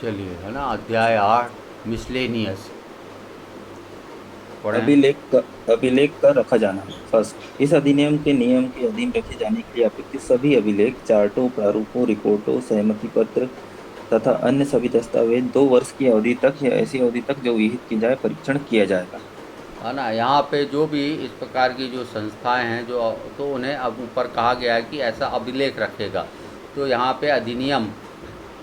चलिए, है ना, अध्याय 8 मिसलेनियस पढ़ें। अभिलेख का रखा जाना। फर्स्ट, इस अधिनियम के नियम के अधीन रखे जाने के लिए अपेक्षित सभी अभिलेख, चार्टों, प्रारूपों, रिपोर्टों, सहमति पत्र तथा अन्य सभी दस्तावेज 2 वर्ष की अवधि तक या ऐसी अवधि तक जो विहित की जाए परीक्षण किया जाएगा। है ना, यहाँ पे जो भी इस प्रकार की जो संस्थाएं हैं जो, तो उन्हें अब ऊपर कहा गया है कि ऐसा अभिलेख रखेगा। तो यहाँ पे अधिनियम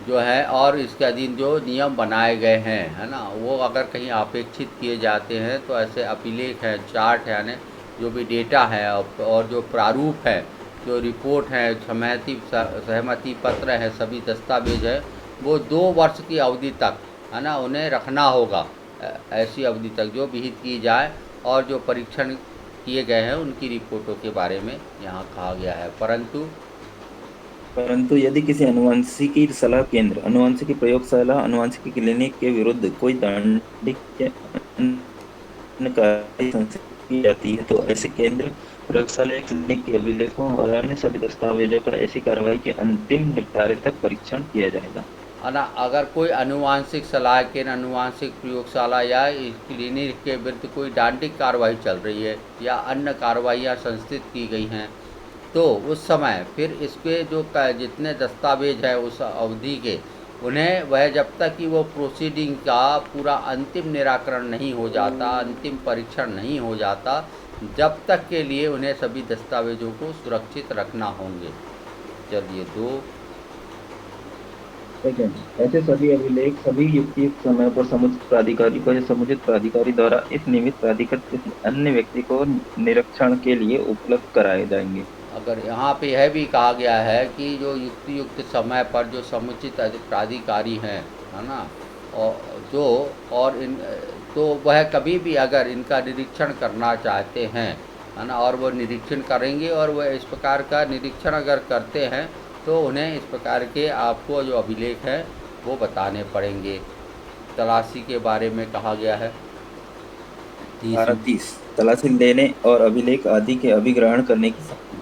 जो है और इसके अधीन जो नियम बनाए गए हैं, है ना, वो अगर कहीं अपेक्षित किए जाते हैं तो ऐसे अभिलेख है, चार्ट है, यानी जो भी डेटा है और जो प्रारूप है, जो रिपोर्ट है, सहमति पत्र है, सभी दस्तावेज है, वो 2 वर्ष की अवधि तक, है ना, उन्हें रखना होगा। ऐसी अवधि तक जो विहित की जाए और जो परीक्षण किए गए हैं उनकी रिपोर्टों के बारे में यहाँ कहा गया है। परंतु यदि किसी अनुवांशिकी सलाह केंद्र, अनुवांशिकी प्रयोगशाला, अनुवांशिकी क्लिनिक के विरुद्ध कोई दांडिक या अन्य कार्रवाई संस्थित की जाती है तो ऐसे केंद्र, प्रयोगशाला या क्लिनिक के अभिलेखों और अन्य सभी दस्तावेजों का ऐसी कार्रवाई के अंतिम निपटारे तक परीक्षण किया जाएगा। अगर कोई अनुवांशिक सलाह केंद्र, अनुवांशिक प्रयोगशाला या इस क्लिनिक के विरुद्ध कोई डांडिक कार्रवाई चल रही है या अन्य कार्रवाइयाँ संस्थित की गई हैं, तो उस समय फिर इसके जो जितने दस्तावेज है उस अवधि के, उन्हें वह जब तक कि वो प्रोसीडिंग का पूरा अंतिम निराकरण नहीं हो जाता, अंतिम परीक्षण नहीं हो जाता, जब तक के लिए उन्हें सभी दस्तावेजों को सुरक्षित रखना होंगे। चलिए, दो। सेकंड, ऐसे सभी अभिलेख सभी युक्त समय पर समुचित प्राधिकारी को या समुचित प्राधिकारी द्वारा इस निमित्त प्राधिकृत किसी अन्य व्यक्ति को निरीक्षण के लिए उपलब्ध कराए जाएंगे। अगर यहाँ पे यह भी कहा गया है कि जो युक्त समय पर जो समुचित प्राधिकारी हैं, है ना, और जो और इन तो वह कभी भी अगर इनका निरीक्षण करना चाहते हैं, है ना, और वो निरीक्षण करेंगे और वह इस प्रकार का निरीक्षण अगर करते हैं तो उन्हें इस प्रकार के आपको जो अभिलेख हैं वो बताने पड़ेंगे। तलाशी के बारे में कहा गया है। धारा तीसरी। 30, तलाशी लेने और अभिलेख आदि के अभिग्रहण करने की शक्ति।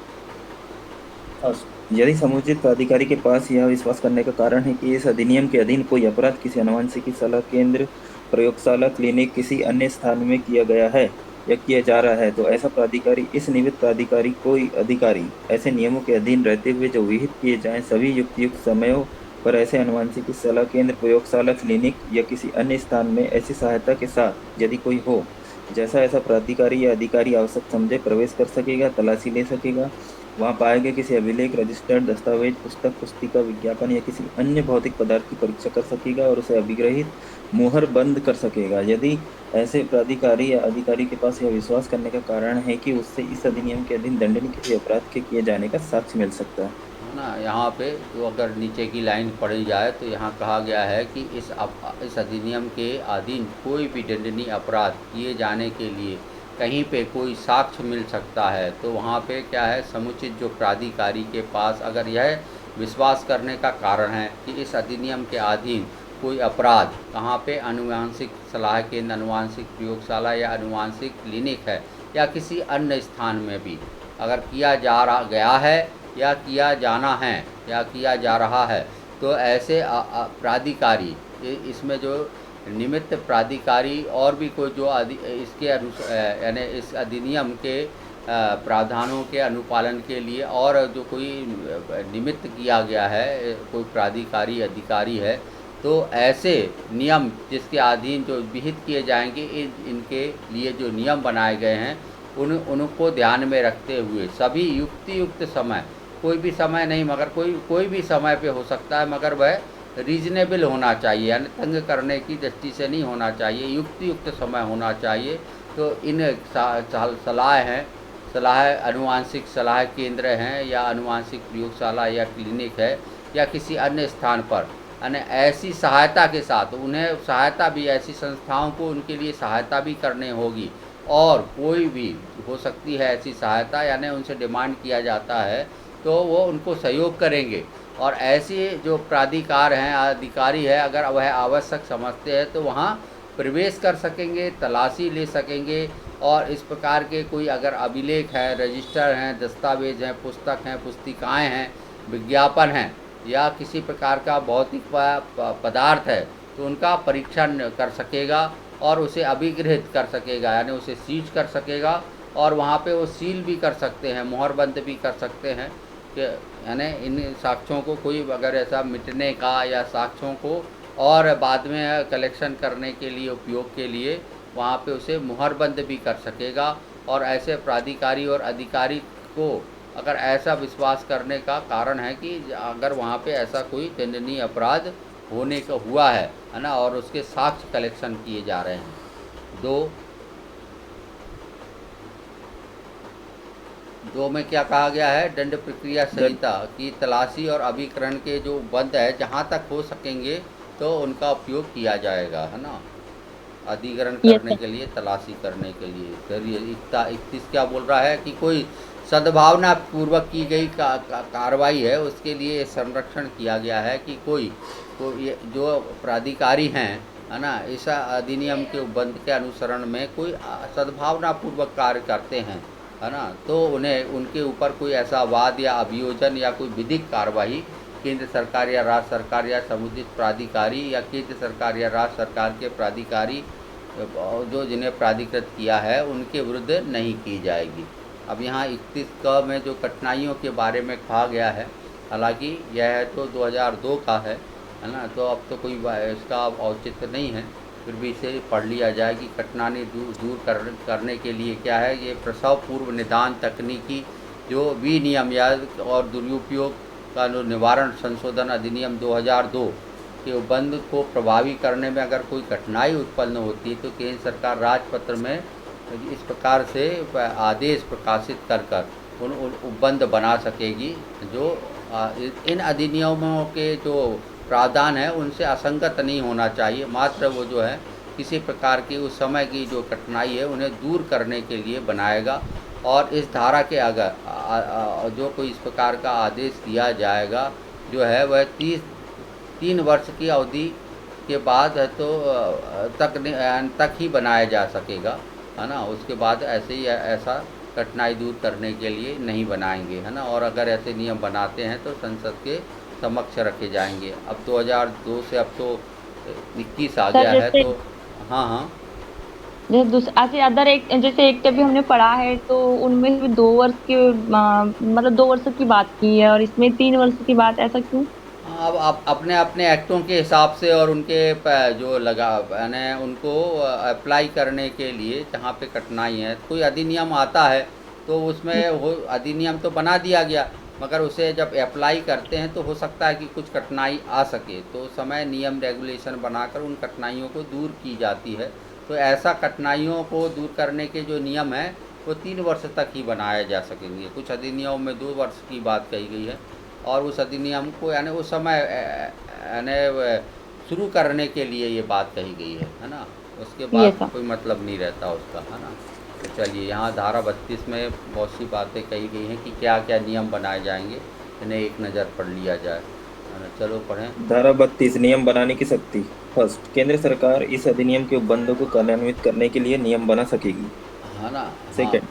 फर्स्ट, यदि समुचित प्राधिकारी के पास यह विश्वास करने का कारण है कि इस अधिनियम के अधीन कोई अपराध किसी अनुवांशिकी सलाह केंद्र, प्रयोगशाला, क्लिनिक किसी अन्य स्थान में किया गया है या किया जा रहा है, तो ऐसा प्राधिकारी, इस निमित्त प्राधिकारी कोई अधिकारी ऐसे नियमों के अधीन रहते हुए जो विहित किए जाएं सभी युक्त समयों पर ऐसे अनुवांशिकी सलाह केंद्र, प्रयोगशाला, क्लिनिक या किसी अन्य स्थान में ऐसी सहायता के साथ यदि कोई हो, जैसा ऐसा प्राधिकारी या अधिकारी आवश्यक समझे प्रवेश कर सकेगा, तलाशी ले सकेगा, वहां पाए गए किसी अभिलेख, रजिस्टर्ड दस्तावेज, पुस्तक, पुस्तिका, विज्ञापन या किसी अन्य भौतिक पदार्थ की परीक्षा कर सकेगा और उसे अभिग्रहित मुहर बंद कर सकेगा, यदि ऐसे प्राधिकारी या अधिकारी के पास यह विश्वास करने का कारण है कि उससे इस अधिनियम के अधीन दंडनीय किसी अपराध के किए जाने का साक्ष्य मिल सकता है। है ना, यहाँ पे जो अगर नीचे की लाइन पढ़ी जाए तो यहाँ कहा गया है कि इस अधिनियम के अधीन कोई भी दंडनीय अपराध किए जाने के लिए कहीं पे कोई साक्ष्य मिल सकता है, तो वहाँ पे क्या है, समुचित जो प्राधिकारी के पास अगर यह विश्वास करने का कारण है कि इस अधिनियम के अधीन कोई अपराध कहाँ पे, अनुवांशिक सलाह केंद्र, अनुवांशिक प्रयोगशाला या अनुवांशिक क्लिनिक है या किसी अन्य स्थान में भी अगर किया जा रहा गया है या किया जाना है या किया जा रहा है, तो ऐसे प्राधिकारी, इसमें जो निमित्त प्राधिकारी और भी कोई जो इसके यानी इस अधिनियम के प्रावधानों के अनुपालन के लिए और जो कोई निमित्त किया गया है, कोई प्राधिकारी अधिकारी है, तो ऐसे नियम जिसके अधीन जो विहित किए जाएंगे, इनके लिए जो नियम बनाए गए हैं उनको ध्यान में रखते हुए सभी युक्त समय, कोई भी समय नहीं मगर कोई भी समय पे हो सकता है, मगर वह रीजनेबल होना चाहिए, यानी तंग करने की दृष्टि से नहीं होना चाहिए, युक्त समय होना चाहिए। तो इन सलाह हैं, सलाह अनुवांशिक सलाह केंद्र हैं या अनुवांशिक प्रयोगशाला या क्लिनिक है या किसी अन्य स्थान पर, यानी ऐसी सहायता के साथ उन्हें सहायता भी, ऐसी संस्थाओं को उनके लिए सहायता भी करनी होगी, और कोई भी हो सकती है ऐसी सहायता, यानी उनसे डिमांड किया जाता है तो वो उनको सहयोग करेंगे। और ऐसे जो प्राधिकार हैं, अधिकारी है, अगर वह आवश्यक समझते हैं तो वहाँ प्रवेश कर सकेंगे, तलाशी ले सकेंगे, और इस प्रकार के कोई अगर अभिलेख है, रजिस्टर हैं, दस्तावेज हैं, पुस्तक हैं, पुस्तिकाएँ हैं, विज्ञापन हैं, या किसी प्रकार का भौतिक पदार्थ है तो उनका परीक्षण कर सकेगा और उसे अभिगृहित कर सकेगा, यानी उसे सीज कर सकेगा और वहाँ पे वो सील भी कर सकते हैं, मोहरबंद भी कर सकते हैं कि यानी इन साक्ष्यों को कोई अगर ऐसा मिटने का या साक्ष्यों को और बाद में कलेक्शन करने के लिए उपयोग के लिए वहाँ पे उसे मुहरबंद भी कर सकेगा। और ऐसे प्राधिकारी और अधिकारी को अगर ऐसा विश्वास करने का कारण है कि अगर वहाँ पे ऐसा कोई दंडनीय अपराध होने का हुआ है ना, और उसके साक्ष्य कलेक्शन किए जा रहे हैं। दो में क्या कहा गया है, दंड प्रक्रिया संहिता की तलाशी और अभिकरण के जो बंद है जहाँ तक हो सकेंगे तो उनका उपयोग किया जाएगा, है ना, अधिकरण यस करने सर। के लिए, तलाशी करने के लिए। फिर ये 31 क्या बोल रहा है कि कोई सद्भावना पूर्वक की गई कार्रवाई है उसके लिए संरक्षण किया गया है कि कोई जो प्राधिकारी हैं, है ना, इस अधिनियम के उपबंध के अनुसरण में कोई सद्भावना पूर्वक कार्य करते हैं, है ना, तो उन्हें उनके ऊपर कोई ऐसा वाद या अभियोजन या कोई विधिक कार्रवाई केंद्र सरकार या राज्य सरकार या समुचित प्राधिकारी या केंद्र सरकार या राज्य सरकार के प्राधिकारी जो जिन्हें प्राधिकृत किया है उनके विरुद्ध नहीं की जाएगी। अब यहाँ 31 क में जो कठिनाइयों के बारे में कहा गया है, हालांकि यह तो 2002 का है ना, तो अब तो कोई इसका औचित्य नहीं है, फिर भी इसे पढ़ लिया जाए कि कठिनाई दूर करने के लिए क्या है। ये प्रसव पूर्व निदान तकनीकी जो विनियम या और दुरुपयोग का निवारण संशोधन अधिनियम 2002 के उपबंध को प्रभावी करने में अगर कोई कठिनाई उत्पन्न होती है तो केंद्र सरकार राजपत्र में इस प्रकार से आदेश प्रकाशित कर उन उपबंध बना सकेगी जो इन अधिनियमों के जो प्रावधान है उनसे असंगत नहीं होना चाहिए, मात्र वो जो है किसी प्रकार की उस समय की जो कठिनाई है उन्हें दूर करने के लिए बनाएगा। और इस धारा के अगर जो कोई इस प्रकार का आदेश दिया जाएगा जो है वह 3 वर्ष की अवधि के बाद है तो तक ही बनाया जा सकेगा, है ना, उसके बाद ऐसे ही ऐसा कठिनाई दूर करने के लिए नहीं बनाएंगे, है ना। और अगर ऐसे नियम बनाते हैं तो संसद के समक्ष रखे जाएंगे। अब 2002 से अब तो 21 आ सर गया है जैसे तो हाँ हाँ जैसे ऐसे अदर एक जैसे एक भी हमने पढ़ा है तो उनमें भी 2 वर्ष के मतलब 2 वर्ष की बात की है और इसमें 3 वर्ष की बात, ऐसा क्यों? अब आप अपने अपने एक्टों के हिसाब से और उनके जो लगा यानी उनको अप्लाई करने के लिए जहाँ पे कठिनाई है, कोई अधिनियम आता है तो उसमें वो अधिनियम तो बना दिया गया मगर उसे जब अप्लाई करते हैं तो हो सकता है कि कुछ कठिनाई आ सके, तो उस समय नियम रेगुलेशन बनाकर उन कठिनाइयों को दूर की जाती है। तो ऐसा कठिनाइयों को दूर करने के जो नियम हैं वो 3 वर्ष तक ही बनाए जा सकेंगे। कुछ अधिनियमों में 2 वर्ष की बात कही गई है और उस अधिनियम को यानी उस समय यानी शुरू करने के लिए ये बात कही गई है ना, उसके ये बाद सब कोई मतलब नहीं रहता उसका, है ना। तो चलिए यहाँ धारा 32 में बहुत सी बातें कही गई हैं कि क्या क्या नियम बनाए जाएंगे, इन्हें एक नज़र पढ़ लिया जाए, है ना। चलो पढ़ें। धारा 32 नियम बनाने की शक्ति। फर्स्ट, केंद्र सरकार इस अधिनियम के उपबंधों को कार्यान्वित करने के लिए नियम बना सकेगी। है ना। हाँ सेकंड,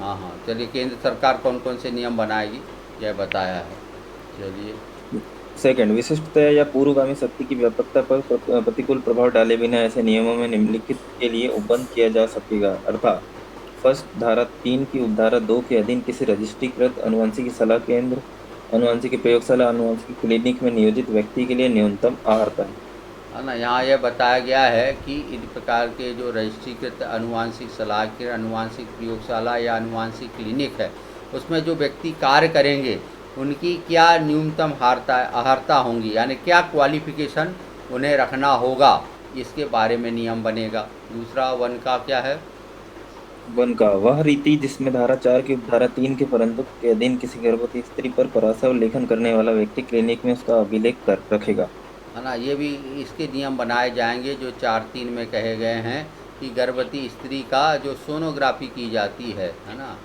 हाँ हाँ चलिए, केंद्र सरकार कौन कौन से नियम बनाएगी यह बताया है। चलिए विशिष्टता या पूर्वगामी शक्ति की व्यापकता पर प्रतिकूल प्रभाव डाले बिना ऐसे नियमों में निम्नलिखित के लिए उपबंध किया जा सकेगा, अर्थात फर्स्ट, धारा 3 की उपधारा 2 के अधीन किसी रजिस्ट्रीकृत अनुवांशिकी सलाह केंद्र, अनुवांशिकी प्रयोगशाला, अनुवांशिकी क्लिनिक में नियोजित व्यक्ति के लिए न्यूनतम आहारता है ना। यहाँ यह बताया गया है कि इन प्रकार के जो रजिस्ट्रीकृत अनुवांशिक सलाह के अनुवांशिक प्रयोगशाला या अनुवांशिक क्लिनिक है उसमें जो व्यक्ति कार्य करेंगे उनकी क्या न्यूनतम अहर्ता होंगी, यानी क्या क्वालिफिकेशन उन्हें रखना होगा, इसके बारे में नियम बनेगा। दूसरा 1 का क्या है, 1 का वह रीति जिसमें धारा 4 की उपधारा 3 के परंतु के अधीन किसी गर्भवती स्त्री पर पराशर लेखन करने वाला व्यक्ति क्लिनिक में उसका अभिलेख कर रखेगा, है ना। ये भी इसके नियम बनाए जाएंगे जो 4(3) में कहे गए हैं कि गर्भवती स्त्री का जो सोनोग्राफी की जाती है ना,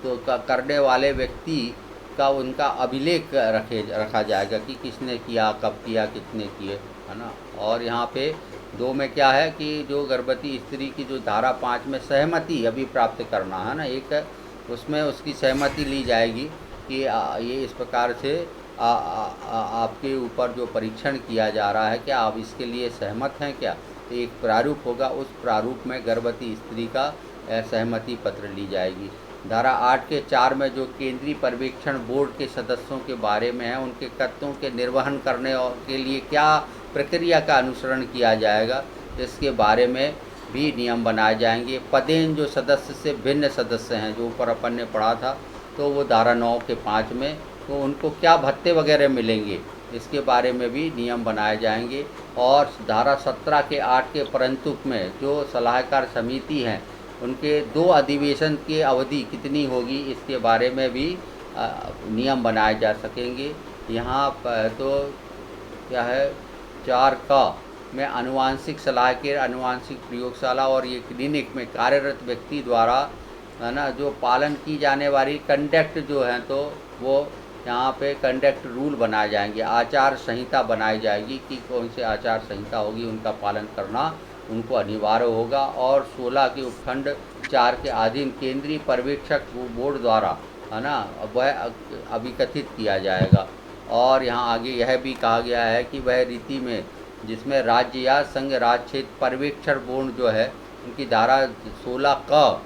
तो करने वाले व्यक्ति का उनका अभिलेख रखा जाएगा कि किसने किया, कब किया, कितने किए, है ना। और यहाँ पे 2 में क्या है कि जो गर्भवती स्त्री की जो धारा 5 में सहमति अभी प्राप्त करना है ना, एक उसमें उसकी सहमति ली जाएगी कि ये इस प्रकार से आपके ऊपर जो परीक्षण किया जा रहा है, क्या आप इसके लिए सहमत हैं क्या? तो एक प्रारूप होगा, उस प्रारूप में गर्भवती स्त्री का सहमति पत्र ली जाएगी। धारा 8 के 4 में जो केंद्रीय पर्यवेक्षण बोर्ड के सदस्यों के बारे में है, उनके कर्तव्यों के निर्वहन करने के लिए क्या प्रक्रिया का अनुसरण किया जाएगा, इसके बारे में भी नियम बनाए जाएंगे। पदेन जो सदस्य से भिन्न सदस्य हैं, जो ऊपर अपन ने पढ़ा था, तो वो धारा 9 के 5 में, तो उनको क्या भत्ते वगैरह मिलेंगे, इसके बारे में भी नियम बनाए जाएंगे। और धारा 17 के 8 के परंतुक में जो सलाहकार समिति हैं, उनके 2 अधिवेशन की अवधि कितनी होगी, इसके बारे में भी नियम बनाए जा सकेंगे। यहाँ पर तो क्या है, 4 का में अनुवांशिक सलाहकार, अनुवांशिक प्रयोगशाला और ये क्लिनिक में कार्यरत व्यक्ति द्वारा, है ना, जो पालन की जाने वाली कंडक्ट जो है, तो वो यहाँ पे कंडक्ट रूल बनाए जाएंगे, आचार संहिता बनाई जाएगी कि कौन से आचार संहिता होगी, उनका पालन करना उनको अनिवार्य होगा। और 16 के उपखंड 4 के अधीन केंद्रीय पर्यवेक्षक बोर्ड द्वारा, है ना, वह अभिकथित किया जाएगा। और यहाँ आगे यह भी कहा गया है कि वह रीति में जिसमें राज्य या संघ राज्य क्षेत्र पर्यवेक्षण बोर्ड जो है, उनकी धारा 16 क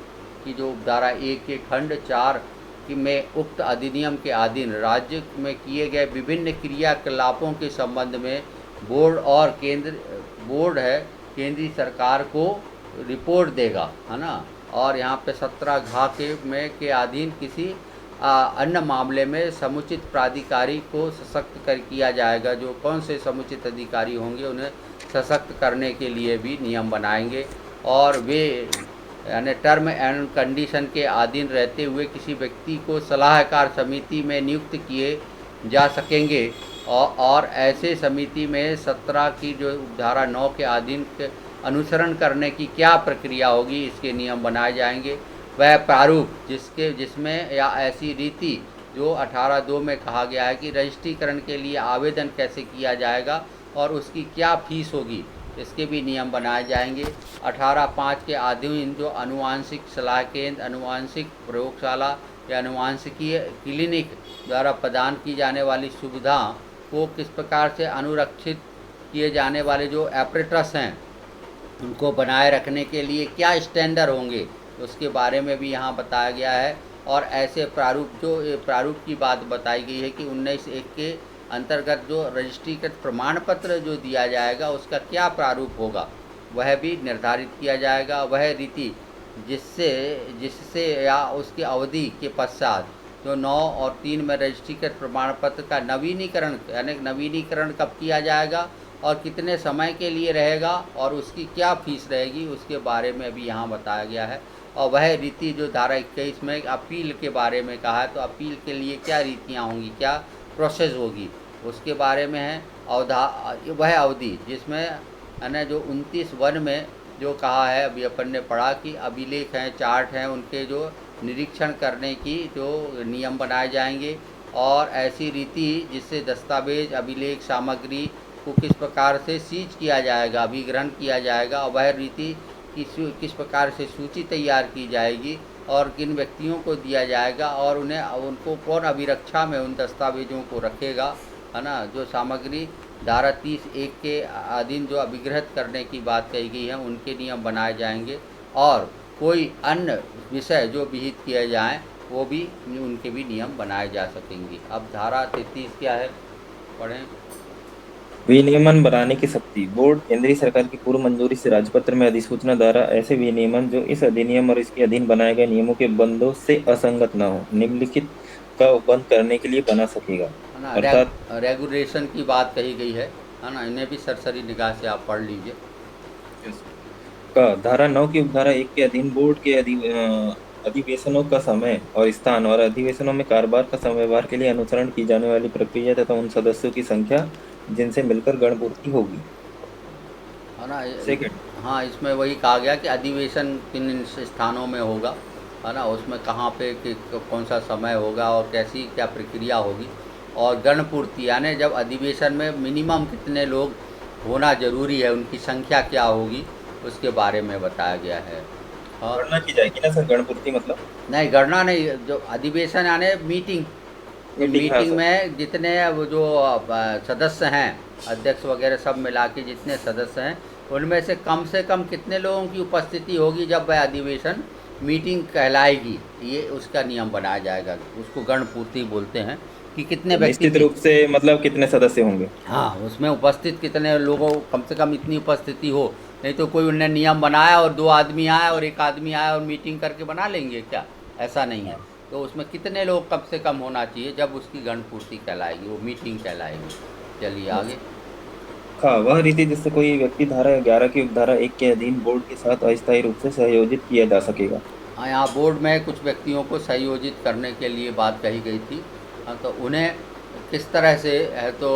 की जो धारा 1 के खंड 4 कि में उक्त अधिनियम के अधीन राज्य में किए गए विभिन्न क्रियाकलापों के संबंध में बोर्ड और बोर्ड है केंद्रीय सरकार को रिपोर्ट देगा, है ना। और यहाँ पे 17 घा के अधीन किसी अन्य मामले में समुचित प्राधिकारी को सशक्त किया जाएगा। जो कौन से समुचित अधिकारी होंगे, उन्हें सशक्त करने के लिए भी नियम बनाएंगे। और वे यानी टर्म एंड कंडीशन के अधीन रहते हुए किसी व्यक्ति को सलाहकार समिति में नियुक्त किए जा सकेंगे। और ऐसे समिति में 17 की जो धारा 9 के अधीन अनुसरण करने की क्या प्रक्रिया होगी, इसके नियम बनाए जाएंगे। वह प्रारूप जिसमें या ऐसी रीति जो 18(2) में कहा गया है कि रजिस्ट्रीकरण के लिए आवेदन कैसे किया जाएगा और उसकी क्या फीस होगी, इसके भी नियम बनाए जाएंगे। 18(5) के अधीन जो अनुवांशिक सलाह केंद्र, अनुवांशिक प्रयोगशाला या अनुवांशिकीय क्लिनिक द्वारा प्रदान की जाने वाली सुविधा को किस प्रकार से अनुरक्षित किए जाने वाले जो एपरेटस हैं, उनको बनाए रखने के लिए क्या स्टैंडर्ड होंगे, उसके बारे में भी यहाँ बताया गया है। और ऐसे प्रारूप की बात बताई गई है कि 19(1) के अंतर्गत जो रजिस्ट्रीकृत प्रमाण पत्र जो दिया जाएगा, उसका क्या प्रारूप होगा, वह भी निर्धारित किया जाएगा। वह रीति जिससे या उसकी अवधि के पश्चात जो 9 और 3 में रजिस्ट्रीकृत प्रमाण पत्र का नवीनीकरण, यानी नवीनीकरण कब किया जाएगा और कितने समय के लिए रहेगा और उसकी क्या फीस रहेगी, उसके बारे में भी यहाँ बताया गया है। और वह रीति जो धारा 21 में अपील के बारे में कहा है, तो अपील के लिए क्या रीतियाँ होंगी, क्या प्रोसेस होगी, उसके बारे में है। वह अवधि जिसमें है ना, जो 29(1) में जो कहा है, अभी अपन ने पढ़ा कि अभिलेख हैं, चार्ट हैं, उनके जो निरीक्षण करने की जो नियम बनाए जाएंगे। और ऐसी रीति जिससे दस्तावेज, अभिलेख सामग्री को किस प्रकार से सीज किया जाएगा, अभिग्रहण किया जाएगा, वह रीति किस प्रकार से सूची तैयार की जाएगी और किन व्यक्तियों को दिया जाएगा और उनको कौन अभिरक्षा में उन दस्तावेजों को रखेगा, है ना। जो सामग्री धारा 30(1) के अधीन जो अभिग्रहित करने की बात कही गई है, उनके नियम बनाए जाएंगे। और कोई अन्य विषय जो विहित किए जाएं, वो भी उनके भी नियम बनाए जा सकेंगे। अब धारा 33 क्या है, पढ़ें। विनियमन बनाने की शक्ति। बोर्ड केंद्रीय सरकार की पूर्व मंजूरी से राजपत्र में अधिसूचना द्वारा ऐसे विनियमन जो इस अधिनियम और इसके अधीन बनाए गए नियमों के बंदों से असंगत न हो, निम्नलिखित का बंद करने के लिए बना सकेगा। है ना, अर्थात रेगुलेशन की बात कही गई है ना। इन्हें भी सरसरी निगाह से आप पढ़ लीजिए। का धारा 9 की उपधारा 1 के अधीन बोर्ड के अधिवेशनों का समय और स्थान और अधिवेशनों में कारोबार का समयभार के लिए अनुसरण की जाने वाली प्रक्रिया तथा उन सदस्यों की संख्या जिनसे मिलकर गणपूर्ति होगी, है ना। सेकंड। हाँ, इसमें वही कहा गया कि अधिवेशन किन स्थानों में होगा, है ना, उसमें कहाँ पे कौन सा समय होगा और कैसी क्या प्रक्रिया होगी। और गणपूर्ति यानी जब अधिवेशन में मिनिमम कितने लोग होना जरूरी है, उनकी संख्या क्या होगी, उसके बारे में बताया गया है। हाँ, गणना की जाएगी ना सर, गणपूर्ति मतलब? नहीं, गणना नहीं, जो अधिवेशन यानी मीटिंग, मीटिंग, हाँ मीटिंग सर। में जितने वो जो सदस्य हैं, अध्यक्ष वगैरह सब मिला के जितने सदस्य हैं, उनमें से कम कितने लोगों की उपस्थिति होगी जब वह अधिवेशन मीटिंग कहलाएगी, ये उसका नियम बनाया जाएगा। उसको गण पूर्ति बोलते हैं कि कितने व्यक्ति निश्चित की, रूप से मतलब कितने सदस्य होंगे। हाँ, उसमें उपस्थित कितने लोगों, कम से कम इतनी उपस्थिति हो। नहीं तो कोई उनने नियम बनाया और 2 आदमी आए और 1 आदमी आया और मीटिंग करके बना लेंगे क्या? ऐसा नहीं है। तो उसमें कितने लोग कम से कम होना चाहिए, जब उसकी गणपूर्ति कहलाएगी, वो मीटिंग कहलाएगी। चलिए आगे। हाँ, वह रीति जिससे कोई व्यक्ति धारा 11 की उपधारा 1 के अधीन बोर्ड के साथ अस्थायी रूप से सहयोजित किया जा सकेगा। हाँ, यहाँ बोर्ड में कुछ व्यक्तियों को संयोजित करने के लिए बात कही गई थी। हाँ, तो उन्हें किस तरह से है तो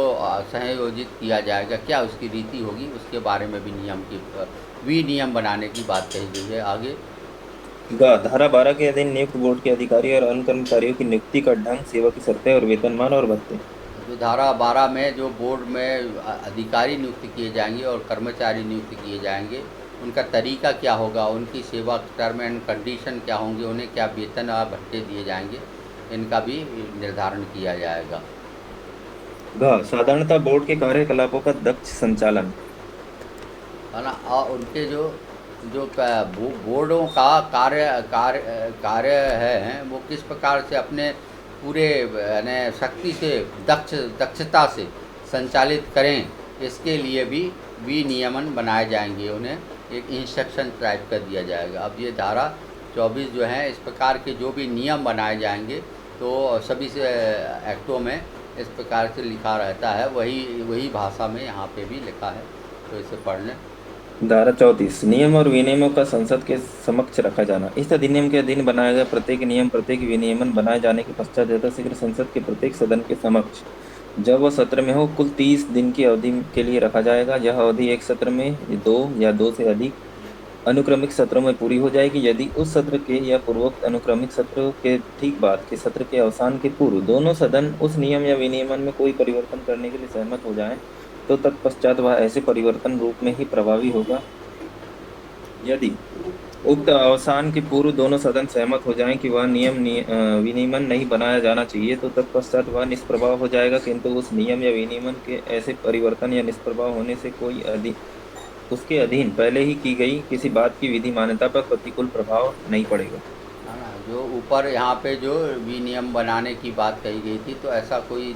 संयोजित किया जाएगा, क्या उसकी रीति होगी, उसके बारे में भी विनियम बनाने की बात कही गई है। आगे। धारा 12 के अधीन नियुक्त बोर्ड के अधिकारी और अन्य कर्मचारियों की नियुक्ति का ढंग, सेवा की शर्तें और वेतनमान और भत्ते। जो धारा 12 में जो बोर्ड में अधिकारी नियुक्त किए जाएंगे और कर्मचारी नियुक्त किए जाएंगे, उनका तरीका क्या होगा, उनकी सेवा टर्म एंड कंडीशन क्या होंगे, उन्हें क्या वेतन और भत्ते दिए जाएंगे, इनका भी निर्धारण किया जाएगा। साधारणतः बोर्ड के कार्यकलापों का दक्ष संचालन। है ना। और उनके जो जो बोर्डों का कार्य है, वो किस प्रकार से अपने पूरे यानी शक्ति से दक्षता से संचालित करें, इसके लिए भी विनियमन बनाए जाएंगे। उन्हें एक इंस्ट्रक्शन टाइप कर दिया जाएगा। अब ये धारा 24 जो है, इस प्रकार के जो भी नियम बनाए जाएंगे, तो सभी से एक्टों में इस प्रकार से लिखा रहता है, वही भाषा में यहाँ पे भी लिखा है, तो इसे पढ़ लें। धारा 34 नियम और विनियमों का संसद के समक्ष रखा जाना। इस अधिनियम के अधीन बनाया गया प्रत्येक नियम, प्रत्येक विनियमन बनाए जाने के पश्चात यथाशीघ्र संसद के प्रत्येक सदन के समक्ष, जब वह सत्र में हो, कुल 30 दिन की अवधि के लिए रखा जाएगा। यह अवधि एक सत्र में 2 या 2 से अधिक अनुक्रमिक सत्रों में पूरी हो जाएगी। यदि उस सत्र के या पूर्वोक्त अनुक्रमिक सत्र के ठीक बाद के सत्र के अवसान के पूर्व दोनों सदन उस नियम या विनियमन में कोई परिवर्तन करने के लिए सहमत हो जाएं, तो तत्पश्चात वह ऐसे परिवर्तन रूप में ही प्रभावी होगा। यदि उक्त अवसान के पूर्व दोनों सदन सहमत हो जाएं कि वह विनियमन नहीं बनाया जाना चाहिए, तो तत्पश्चात वह निष्प्रभाव हो जाएगा। किंतु उस नियम या विनियमन के ऐसे परिवर्तन या निष्प्रभाव होने से उसके अधीन पहले ही की गई किसी बात की विधि मान्यता पर प्रतिकूल प्रभाव नहीं पड़ेगा। है ना। जो ऊपर यहाँ पे जो विनियम बनाने की बात कही गई थी, तो ऐसा कोई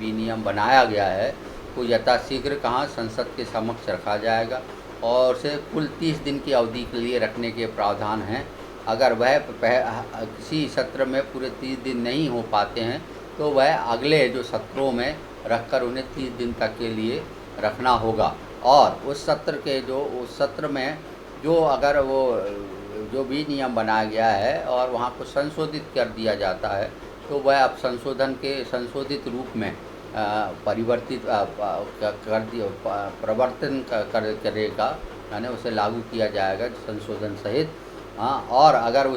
विनियम बनाया गया है, को यथाशीघ्र कहाँ संसद के समक्ष रखा जाएगा, और उसे कुल 30 दिन की अवधि के लिए रखने के प्रावधान हैं। अगर वह किसी सत्र में पूरे 30 दिन नहीं हो पाते हैं, तो वह अगले जो सत्रों में रखकर उन्हें 30 दिन तक के लिए रखना होगा। और उस सत्र में जो अगर वो जो भी नियम बनाया गया है और वहाँ को संशोधित कर दिया जाता है, तो वह अब संशोधित रूप में प्रवर्तन करेगा, यानी उसे लागू किया जाएगा संशोधन सहित। हाँ, और अगर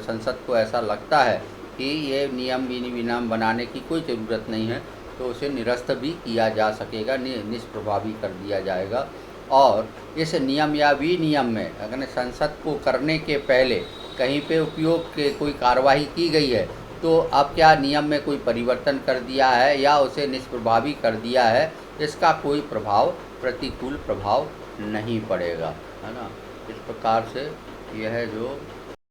संसद को ऐसा लगता है कि ये नियम विनियम बनाने की कोई ज़रूरत नहीं है, तो उसे निरस्त भी किया जा सकेगा, निष्प्रभावी कर दिया जाएगा। और इस नियम या विनियम में अगर संसद को करने के पहले कहीं पे उपयोग के कोई कार्यवाही की गई है, तो अब क्या नियम में कोई परिवर्तन कर दिया है या उसे निष्प्रभावी कर दिया है, इसका कोई प्रतिकूल प्रभाव नहीं पड़ेगा। है ना। इस प्रकार से यह जो